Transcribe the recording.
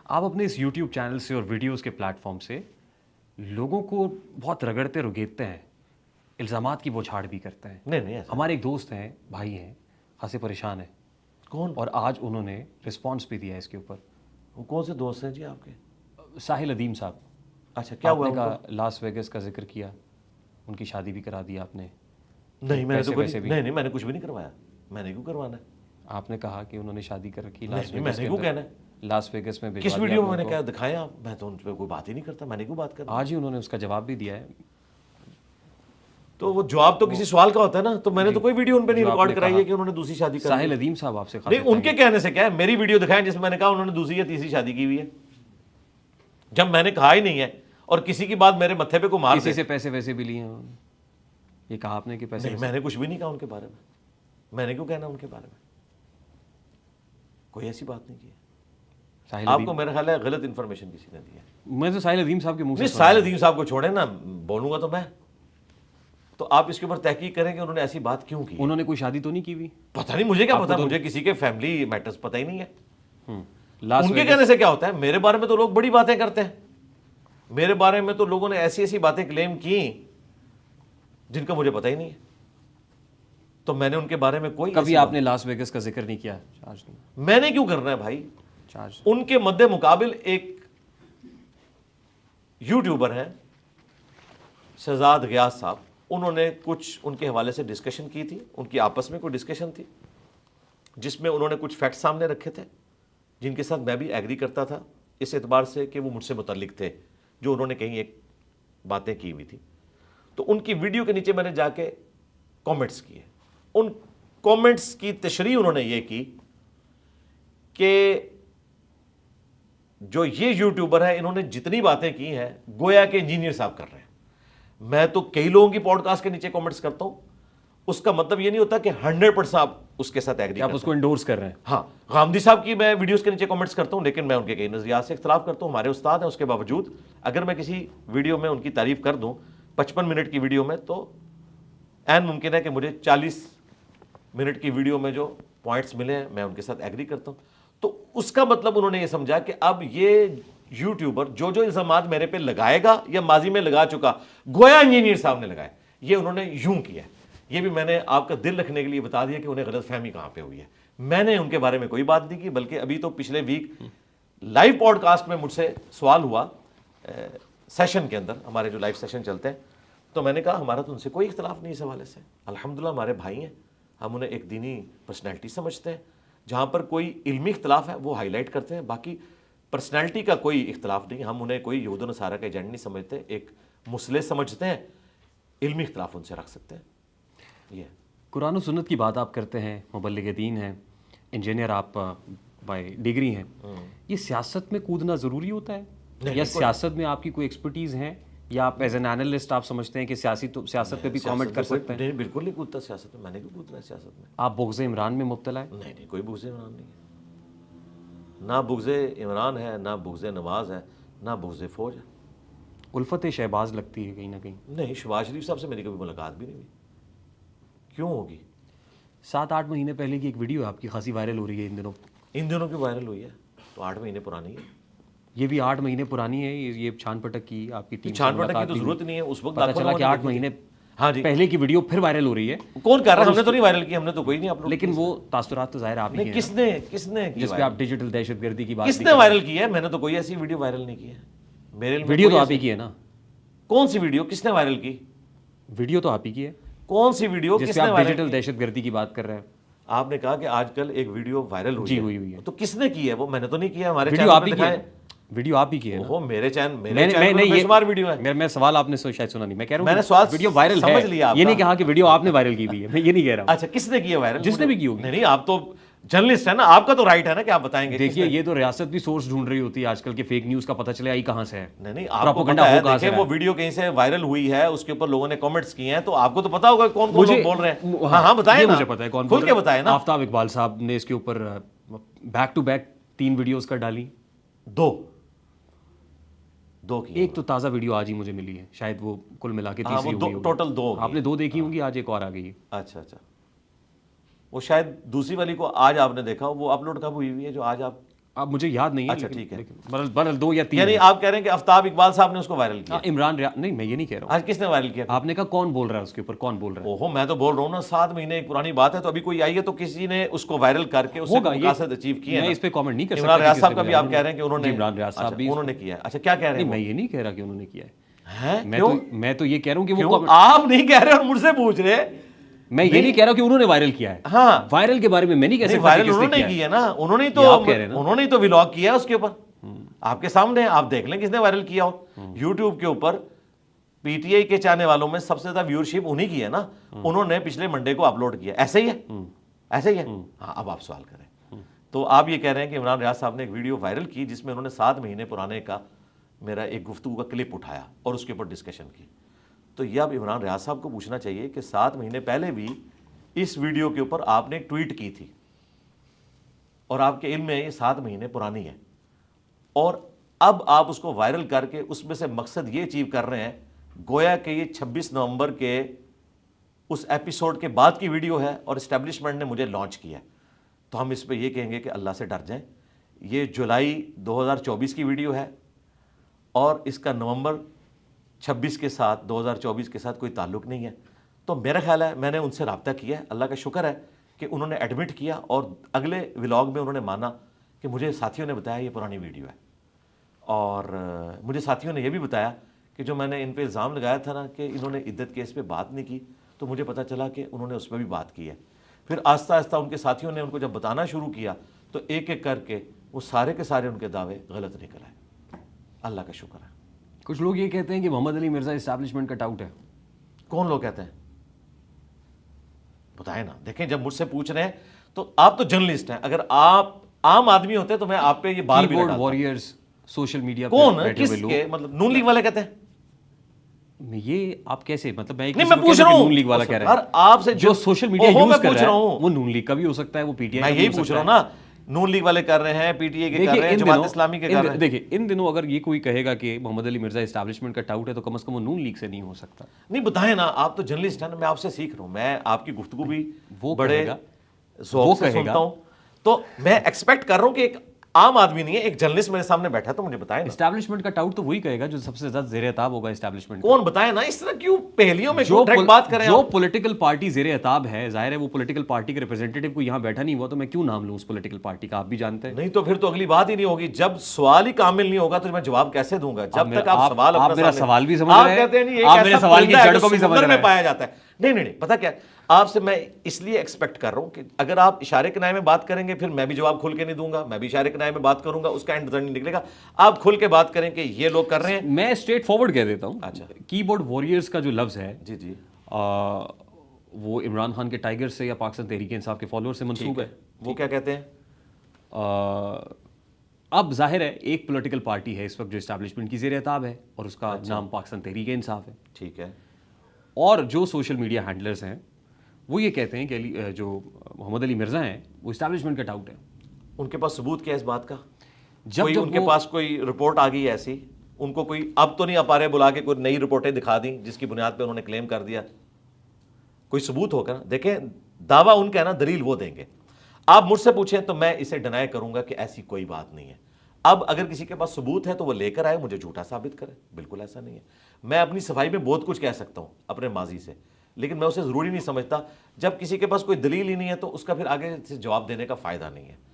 آپ اپنے اس YouTube channel سے اور ویڈیوز کے پلیٹ فارم سے لوگوں کو بہت رگڑتے رگیدتے ہیں، الزامات کی بوچھاڑ بھی کرتے ہیں. نہیں ہمارے ایک دوست ہیں، بھائی ہیں، خاصے پریشان ہیں. کون؟ اور آج انہوں نے رسپانس بھی دیا اس کے اوپر. وہ کون سے دوست ہیں جی آپ کے؟ ساحل ادیم صاحب. اچھا کیا ہوا؟ آپ نے کہا لاس ویگس کا ذکر کیا، ان کی شادی بھی کرا دی آپ نے. نہیں میں نے تو نہیں میں نے کچھ بھی نہیں کروایا. میں نے کیوں کروانا ہے؟ آپ نے کہا کہ انہوں نے شادی کر رکھی میں نے کیوں کہنا ہے؟ لاس ویگس میں. کس ویڈیو میں نے کیا دکھایا؟ میں تو ان پہ کوئی بات ہی نہیں کرتا. میں نے کیوں بات کرنا؟ آج ہی انہوں نے اس کا جواب بھی دیا ہے. تو وہ جواب تو کسی سوال کا ہوتا ہے نا. تو میں نے تو کوئی ویڈیو ان پہ نہیں ریکارڈ کرائی ہے کہ انہوں نے دوسری شادی کر. ساحل ادیم صاحب آپ سے نہیں ان کے کہنے سے کیا ہے، میری ویڈیو دکھائیں جس میں میں نے کہا انہوں نے دوسری یا تیسری شادی کی ہوئی ہے، جب میں نے کہا ہی نہیں ہے. اور کسی کی بات میرے متھے پہ کو مار کسی سے پیسے ویسے بھی لیے ہیں. یہ کہا آپ نے کہ پیسے؟ میں نے کچھ بھی نہیں کہا ان کے بارے میں. میں نے کیوں کہنا ان کے بارے میں؟ کوئی ایسی بات نہیں کی ہے. آپ کو میرا خیال ہے غلط انفارمیشن کسی نے دی ہے. میں تو ساحل ادیم صاحب کے منہ سے. ساحل ادیم صاحب کو چھوڑیں نا، بولوں گا تو میں. تو آپ اس کے اوپر تحقیق کریں کہ انہوں نے ایسی بات کیوں کی. انہوں نے کوئی شادی تو نہیں کی ہوئی؟ پتہ نہیں، مجھے کیا پتا، مجھے کسی کے فیملی میٹرز پتہ ہی نہیں ہے. ان کے کہنے سے کیا ہوتا ہے؟ میرے بارے میں تو لوگ بڑی باتیں کرتے ہیں. میرے بارے میں تو لوگوں نے ایسی ایسی باتیں کلیم کی جن کا مجھے پتہ ہی نہیں ہے. تو میں نے ان کے بارے میں کوئی کبھی آپ نے لاس ویگس کا ذکر نہیں کیا؟ میں نے کیوں کرنا ہے بھائی؟ چارج ان کے مد مقابل ایک یوٹیوبر ہیں شہزاد غیاث صاحب، انہوں نے کچھ ان کے حوالے سے ڈسکشن کی تھی. ان کی آپس میں کوئی ڈسکشن تھی جس میں انہوں نے کچھ فیکٹ سامنے رکھے تھے جن کے ساتھ میں بھی ایگری کرتا تھا، اس اعتبار سے کہ وہ مجھ سے متعلق تھے جو انہوں نے کہیں ایک باتیں کی ہوئی تھی. تو ان کی ویڈیو کے نیچے میں نے جا کے کامنٹس کیے. ان کامنٹس کی تشریح انہوں نے یہ کی کہ جو یہ یوٹیوبر ہے انہوں نے جتنی باتیں کی ہیں گویا کہ انجینئر صاحب کر رہے ہیں. میں تو کئی لوگوں کی پوڈ کاسٹ کے نیچے کامنٹس کرتا ہوں، اس کا مطلب یہ نہیں ہوتا کہ 100% آپ اس کے ساتھ ایگری آپ اس کو انڈورس کر رہے ہیں. ہاں، غامدی صاحب کی میں ویڈیوز کے نیچے کامنٹس کرتا ہوں، لیکن میں ان کے کئی نظریات سے اختلاف کرتا ہوں. ہمارے استاد ہیں، اس کے باوجود اگر میں کسی ویڈیو میں ان کی تعریف کر دوں 55 منٹ کی ویڈیو میں، تو عین ممکن ہے کہ مجھے 40 منٹ کی ویڈیو میں جو پوائنٹس ملے ہیں میں ان کے ساتھ ایگری کرتا ہوں. تو اس کا مطلب انہوں نے یہ سمجھا کہ اب یہ یوٹیوبر جو جو الزامات میرے پہ لگائے گا یا ماضی میں لگا چکا، گویا انجینئر صاحب نے لگائے. یہ انہوں نے یوں کیا. یہ بھی میں نے آپ کا دل رکھنے کے لیے بتا دیا کہ انہیں غلط فہمی کہاں پہ ہوئی ہے. میں نے ان کے بارے میں کوئی بات نہیں کی، بلکہ ابھی تو پچھلے ویک لائیو پوڈ کاسٹ میں مجھ سے سوال ہوا سیشن کے اندر، ہمارے جو لائیو سیشن چلتے ہیں، تو میں نے کہا ہمارا تو ان سے کوئی اختلاف نہیں اس حوالے سے. الحمدللہ ہمارے بھائی ہیں، ہم انہیں ایک دینی پرسنالٹی سمجھتے ہیں. جہاں پر کوئی علمی اختلاف ہے وہ ہائی لائٹ کرتے ہیں، باقی پرسنالٹی کا کوئی اختلاف نہیں. ہم انہیں کوئی یہود و نصارہ کا ایجنٹ نہیں سمجھتے، ایک مسلح سمجھتے ہیں. علمی اختلاف ان سے رکھ سکتے ہیں. یہ قرآن و سنت کی بات آپ کرتے ہیں، مبلغ دین ہیں، انجینئر آپ بائی ڈگری ہیں. یہ سیاست میں کودنا ضروری ہوتا ہے یا سیاست میں آپ کی کوئی ایکسپرٹیز ہیں، یا آپ ایز این اینالسٹ آپ سمجھتے ہیں کہ سیاست پہ بھی کامنٹ کر سکتے ہیں؟ نہیں، بالکل نہیں کودتا سیاست میں. میں نے کیوں کودنا ہے سیاست میں؟ آپ بغض عمران میں مبتلا ہے؟ نہیں، کوئی بغض عمران نہیں ہے. نہ بغض عمران ہے، نہ بغض نواز ہے، نہ بغض فوج ہے. الفت شہباز لگتی ہے کہیں نہ کہیں. نہیں، شہباز شریف صاحب سے میری کبھی ملاقات بھی نہیں ہوئی. کیوں ہوگی؟ 7-8 مہینے پہلے کی ایک ویڈیو آپ کی خاصی وائرل ہو رہی ہے ان دنوں. ان دنوں کی وائرل ہوئی ہے تو 8 مہینے پرانی ہے. یہ بھی 8 مہینے پرانی ہے. یہ چھان پٹک کی آپ کی ٹیم چھان پٹک کی تو ضرورت نہیں ہے. اس وقت پتہ چلا کہ 8 مہینے ہاں جی پہلے کی ویڈیو پھر وائرل ہو رہی ہے. کون کر رہا ہے؟ ہم نے تو نہیں وائرل کی، ہم نے تو کوئی نہیں اپلوڈ. لیکن وہ تاثرات تو ظاہر آپ ہی ہیں. کس نے جس پہ آپ ڈیجیٹل دہشت گردی کی بات کس نے وائرل کی ہے؟ میں نے تو کوئی ایسی ویڈیو وائرل نہیں کی ہے. میرے ویڈیو تو آپ ہی کی ہے نا. کون سی ویڈیو؟ کس نے وائرل کی؟ ویڈیو تو آپ ہی کی ہے. کون سی ویڈیو؟ جس پہ آپ ڈیجیٹل دہشت گردی کی بات کر رہے ہیں. آپ نے کہا کہ آج کل ایک ویڈیو وائرل ہوئی ہے، تو کس نے کی ہے وہ؟ میں نے تو نہیں کیا. ہمارے ویڈیو آپ ہی کی ہے. ویڈیو آپ ہی کی ہے. وہ میرے چینل میں شمار ویڈیو ہے. میں سوال آپ نے شاید سنا نہیں. میں کہہ رہا ہوں میں نے سوال ویڈیو وائرل ہے، یہ نہیں کہا کہ ویڈیو آپ نے وائرل کی ہوئی ہے. میں یہ نہیں کہہ رہا ہوں. اچھا، کس نے کی ہے وائرل؟ جس نے بھی کی ہوگی. نہیں، آپ تو جرنلسٹ ہے نا، آپ کا تو رائٹ ہے نا کہ آپ بتائیں گے. دیکھیے یہ تو ریاست بھی سورس ڈھونڈ رہی ہوتی ہے آج کل کے فیک نیوز کا پتہ چلے آئی کہاں سے ہے. نہیں، آپ کو پتہ ہے. دیکھیں وہ ویڈیو کہیں سے وائرل ہوئی ہے، اس کے اوپر لوگوں نے کامنٹس کیے ہیں، تو آپ کو تو پتا ہوگا کون کون لوگ بول رہے ہیں. ہاں بتائیں. مجھے پتا ہے کون کھل کے بتائیں نا. آفتاب اقبال صاحب نے اس کے اوپر بیک ٹو بیک 3 ویڈیوز کا ڈالی. دو کی. ایک تو تازہ ویڈیو آج ہی مجھے ملی ہے، شاید وہ کل ملا کے تیسری ہوگی. ٹوٹل 2 آپ نے 2 دیکھی ہوں گی، آج ایک اور آ گئی. اچھا، وہ شاید دوسری والی کو آج آپ نے دیکھا. وہ اپلوڈ کب ہوئی ہے جو آج آپ؟ اب مجھے یاد نہیں ہے. اچھا ٹھیک ہے, برل 2 یا 3. یعنی آپ کہہ رہے ہیں کہ آفتاب اقبال صاحب نے اس کو وائرل کیا. عمران نہیں, میں یہ نہیں کہہ رہا ہوں. آج کس نے وائرل کیا؟ آپ نے کہا کون بول رہا ہے اس کے اوپر, کون بول رہا ہے؟ اوہو, میں تو بول رہا ہوں نا 7 مہینے ایک پرانی بات ہے, تو ابھی کوئی آئی ہے تو کسی نے اس کو وائرل کر کے اس سے مقاصد اچیو کیے. میں اس پہ کامنٹ نہیں کر سکتا. عمران ریاض صاحب کا بھی آپ کہہ رہے ہیں کہ انہوں نے, عمران ریاض صاحب بھی انہوں نے کیا ہے. اچھا کیا کہہ رہے ہیں؟ میں یہ نہیں کہہ رہا کہ انہوں نے کیا ہے. کیوں؟ میں تو یہ کہہ رہا ہوں کہ وہ, آپ نہیں کہہ رہے اور مجھ سے پوچھ رہے. میں یہ نہیں کہہ رہا کہ انہوں نے وائرل کیا ہے. ہاں, وائرل کے بارے میں میں نہیں کہہ سکتا. وائرل انہوں نے کیا ہے نا, انہوں نے تو ولاگ کیا ہے اس کے اوپر, آپ کے سامنے, آپ دیکھ لیں کس نے وائرل کیا ہو. یوٹیوب کے اوپر پی ٹی آئی کے چاہنے والوں میں سب سے زیادہ ویورشپ انہی کی ہے نا, انہوں نے پچھلے منڈے کو اپلوڈ کیا. ایسے ہی ہے, ایسے ہی ہے. ہاں, اب آپ سوال کریں. تو آپ یہ کہہ رہے ہیں کہ عمران ریاض صاحب نے ایک ویڈیو وائرل کی جس میں انہوں نے 7 مہینے پرانے کا میرا ایک گفتگو کا کلپ اٹھایا اور اس کے اوپر ڈسکشن کی. تو یہ اب عمران ریاض صاحب کو پوچھنا چاہیے کہ 7 مہینے پہلے بھی اس ویڈیو کے اوپر آپ نے ایک ٹویٹ کی تھی اور آپ کے علم میں یہ 7 مہینے پرانی ہے, اور اب آپ اس کو وائرل کر کے اس میں سے مقصد یہ اچیو کر رہے ہیں گویا کہ یہ 26 نومبر کے اس ایپیسوڈ کے بعد کی ویڈیو ہے اور اسٹیبلشمنٹ نے مجھے لانچ کیا. تو ہم اس پہ یہ کہیں گے کہ اللہ سے ڈر جائیں. یہ جولائی 2024 کی ویڈیو ہے اور اس کا نومبر 26 کے ساتھ 2024 کے ساتھ کوئی تعلق نہیں ہے. تو میرا خیال ہے میں نے ان سے رابطہ کیا ہے, اللہ کا شکر ہے کہ انہوں نے ایڈمٹ کیا اور اگلے ولاگ میں انہوں نے مانا کہ مجھے ساتھیوں نے بتایا یہ پرانی ویڈیو ہے. اور مجھے ساتھیوں نے یہ بھی بتایا کہ جو میں نے ان پہ الزام لگایا تھا نا کہ انہوں نے عدت کیس پہ بات نہیں کی, تو مجھے پتہ چلا کہ انہوں نے اس پہ بھی بات کی ہے. پھر آہستہ آہستہ ان کے ساتھیوں نے ان کو جب بتانا شروع کیا تو ایک ایک کر کے وہ سارے کے سارے ان کے دعوے غلط نکل آئے. اللہ کا شکر ہے. کچھ لوگ یہ کہتے ہیں کہ محمد علی مرزا اسٹیبلشمنٹ کا ٹاؤٹ ہے. کون لوگ کہتے ہیں؟ بتائیں نا. دیکھیں, جب مجھ سے پوچھ رہے ہیں تو آپ تو جرنلسٹ ہیں, اگر آپ عام آدمی ہوتے تو میں آپ پہ یہ بار بھی لگاتا. وارئرز سوشل میڈیا کون, کس کے, مطلب نون لیگ والے کہتے ہیں؟ یہ آپ کیسے, مطلب میں پوچھ رہا ہوں نون لیگ والا کہہ رہا ہوں آپ سے جو سوشل میڈیا یوز کر رہا ہے وہ نون لیگ کا بھی ہو سکتا ہے, وہ پی ٹی آئی میں یہی پوچھ رہا ہوں نا. نون لیگ والے کر رہے ہیں, پی ٹی آئی کے کر رہے ہیں, جماعت اسلامی کے کر رہے ہیں. دیکھیں ان دنوں اگر یہ کوئی کہے گا کہ محمد علی مرزا اسٹیبلشمنٹ کا ٹاؤٹ ہے تو کم از کم وہ نون لیگ سے نہیں ہو سکتا. نہیں بتائیں نا, آپ تو جرنلسٹ ہیں نا, میں آپ سے سیکھ رہا ہوں. میں آپ کی گفتگو بھی بڑے ذوق سے سنتا ہوں, تو میں ایکسپیکٹ کر رہا ہوں کہ ایک عام آدمی نہیں ہے, ایک جرنلسٹ میرے سامنے بیٹھا تو مجھے بتائیں. اسٹیبلشمنٹ کا ٹاؤٹ تو وہی کہے گا جو سب سے زیادہ زیر عتاب ہوگا اسٹیبلشمنٹ. کون بتائیں نا, اس طرح کیوں پہلیوں میں کیوں ڈائریکٹ بات کریں. جو پولیٹیکل پارٹی زیر عتاب ہے, ظاہر ہے وہ پولیٹیکل پارٹی کے ریپرزینٹیٹیو کو یہاں بیٹھا نہیں ہوا, تو میں کیوں نام لوں اس پولیٹیکل پارٹی کا, آپ بھی جانتے ہیں. نہیں تو پھر تو اگلی بات ہی نہیں ہوگی. جب سوال ہی کامل نہیں ہوگا تو میں جواب کیسے دوں گا؟ جب تک آپ سوال آپ میرا سوال بھی سمجھ رہے ہیں, آپ میرے سوال کی جڑ کو بھی سمجھ رہے ہیں. پایا جاتا ہے. نہیں, پتہ کیا, آپ سے میں اس لیے ایکسپیکٹ کر رہا ہوں کہ اگر آپ اشارے کنائے میں بات کریں گے پھر میں بھی جواب کھل کے نہیں دوں گا, میں بھی اشارے کنائے میں بات کروں گا, اس کا اینڈ نہیں نکلے گا. آپ کھل کے بات کریں کہ یہ لوگ کر رہے ہیں. میں اسٹریٹ فارورڈ کہہ دیتا ہوں. اچھا, کی بورڈ واریئرز کا جو لفظ ہے, جی وہ عمران خان کے ٹائیگر سے یا پاکستان تحریک انصاف کے فالوور سے منسوب ہے. وہ کیا کہتے ہیں؟ اب ظاہر ہے ایک پولیٹیکل پارٹی ہے اس وقت جو اسٹیبلشمنٹ کی زیر اعتاب ہے اور اس کا نام پاکستان تحریک انصاف ہے. ٹھیک ہے. اور جو سوشل میڈیا ہینڈلرز ہیں وہ یہ کہتے ہیں کہ جو محمد علی مرزا ہیں وہ اسٹیبلشمنٹ کا ٹاؤٹ ہے. ان کے پاس ثبوت کیا ہے اس بات کا؟ جب ان کے پاس کوئی رپورٹ آ گئی ایسی, ان کو کوئی اب تو نہیں آ پا رہے بلا کے کوئی نئی رپورٹیں دکھا دیں جس کی بنیاد پہ انہوں نے کلیم کر دیا, کوئی ثبوت ہوگا نا. دیکھیں دعویٰ ان کا ہے نا, دلیل وہ دیں گے. آپ مجھ سے پوچھیں تو میں اسے ڈینائی کروں گا کہ ایسی کوئی بات نہیں ہے. اب اگر کسی کے پاس ثبوت ہے تو وہ لے کر آئے, مجھے جھوٹا ثابت کرے. بالکل ایسا نہیں ہے. میں اپنی صفائی میں بہت کچھ کہہ سکتا ہوں اپنے ماضی سے, لیکن میں اسے ضروری نہیں سمجھتا. جب کسی کے پاس کوئی دلیل ہی نہیں ہے تو اس کا پھر آگے سے جواب دینے کا فائدہ نہیں ہے.